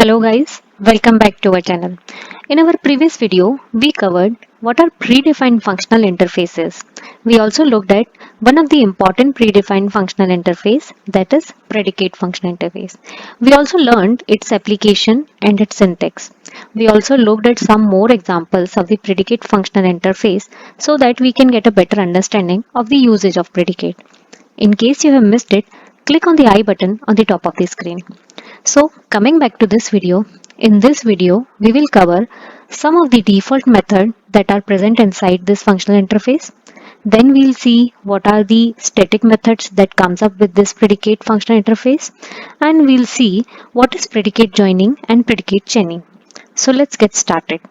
Hello guys, welcome back to our channel. In our previous video, we covered what are predefined functional interfaces. We also looked at one of the important predefined functional interface, that is predicate functional interface. We also learned its application and its syntax. We also looked at some more examples of the predicate functional interface so that we can get a better understanding of the usage of predicate. In case you have missed it, click on the I button on the top of the screen. So coming back to this video, in this video we will cover some of the default methods that are present inside this functional interface. Then we'll see what are the static methods that comes up with this predicate functional interface, and we'll see what is predicate joining and predicate chaining. So let's get started.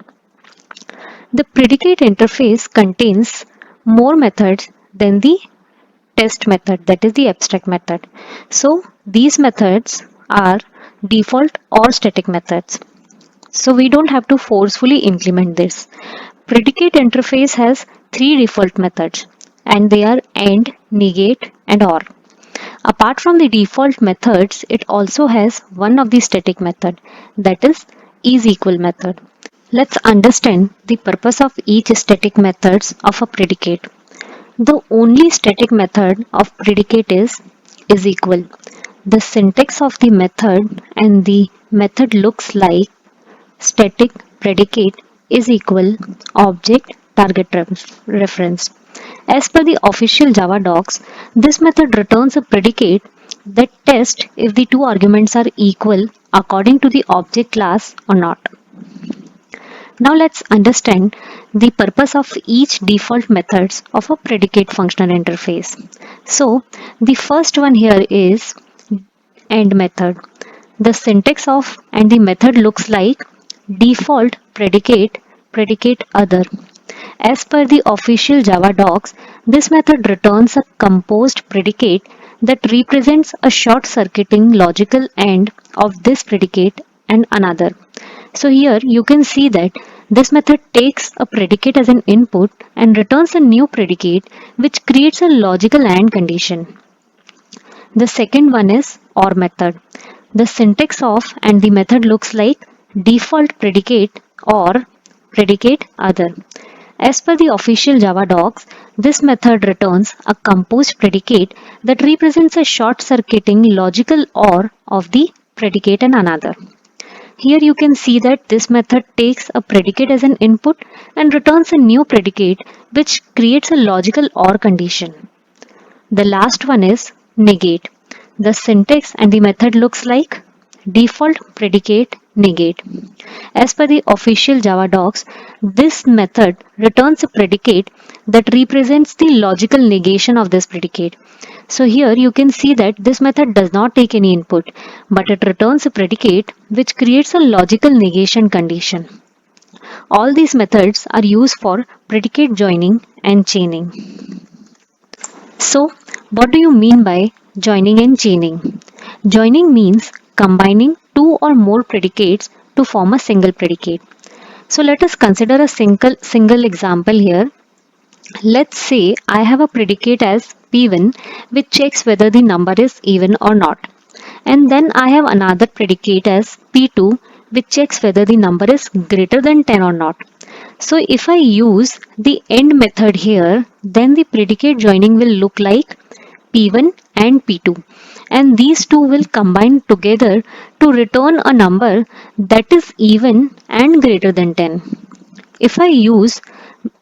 The predicate interface contains more methods than the test method, that is the abstract method. So these methods are default or static methods. So we don't have to forcefully implement this. Predicate interface has three default methods and they are AND, negate and OR. Apart from the default methods, it also has one of the static method, that is equal method. Let's understand the purpose of each static methods of a predicate. The only static method of predicate is equal. The syntax of the method and the method looks like static predicate is equal object target reference. As per the official Java docs, this method returns a predicate that tests if the two arguments are equal according to the object class or not. Now let's understand the purpose of each default methods of a predicate functional interface. So the first one here is AND method. The syntax of and the method looks like default predicate other. As per the official Java docs, this method returns a composed predicate that represents a short circuiting logical AND of this predicate and another. So here you can see that this method takes a predicate as an input and returns a new predicate which creates a logical AND condition. The second one is OR method. The syntax of and the method looks like default predicate or predicate other. As per the official Java docs, this method returns a composed predicate that represents a short circuiting logical OR of the predicate and another. Here you can see that this method takes a predicate as an input and returns a new predicate which creates a logical OR condition. The last one is negate. The syntax and the method looks like default predicate negate. As per the official Java docs, this method returns a predicate that represents the logical negation of this predicate. So here you can see that this method does not take any input, but it returns a predicate which creates a logical negation condition. All these methods are used for predicate joining and chaining. So, what do you mean by joining and chaining? Joining means combining two or more predicates to form a single predicate. So let us consider a single example here. Let's say I have a predicate as P1 which checks whether the number is even or not. And then I have another predicate as P2 which checks whether the number is greater than 10 or not. So if I use the AND method here, then the predicate joining will look like P1 and P2. And these two will combine together to return a number that is even and greater than 10. If I use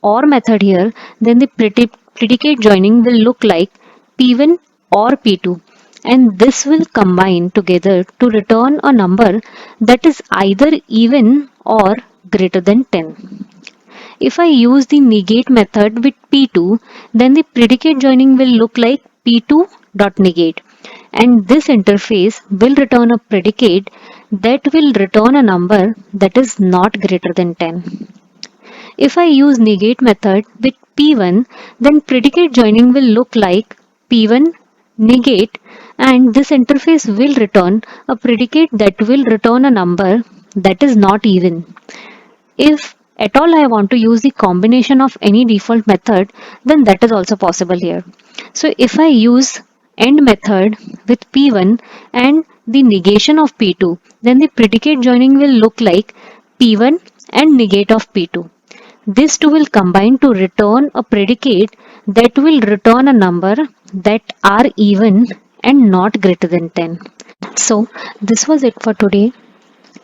OR method here, then the predicate joining will look like P1 or P2. And this will combine together to return a number that is either even or greater than 10. If I use the negate method with P2, then the predicate joining will look like P2.negate. And this interface will return a predicate that will return a number that is not greater than 10. If I use negate method with P1, then predicate joining will look like P1 negate, and this interface will return a predicate that will return a number that is not even. If at all I want to use the combination of any default method, then that is also possible here. So if I use AND method with P1 and the negation of P2, then the predicate joining will look like P1 and negate of P2. These two will combine to return a predicate that will return a number that are even and not greater than 10. So this was it for today.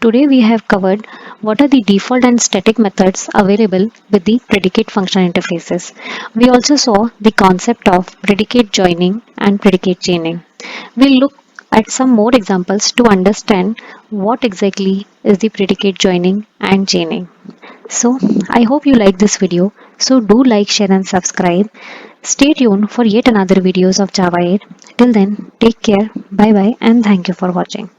Today we have covered what are the default and static methods available with the predicate functional interfaces. We also saw the concept of predicate joining and predicate chaining. We'll look at some more examples to understand what exactly is the predicate joining and chaining. So I hope you like this video. So do like, share and subscribe. Stay tuned for yet another videos of Java 8. Till then, take care, bye bye and thank you for watching.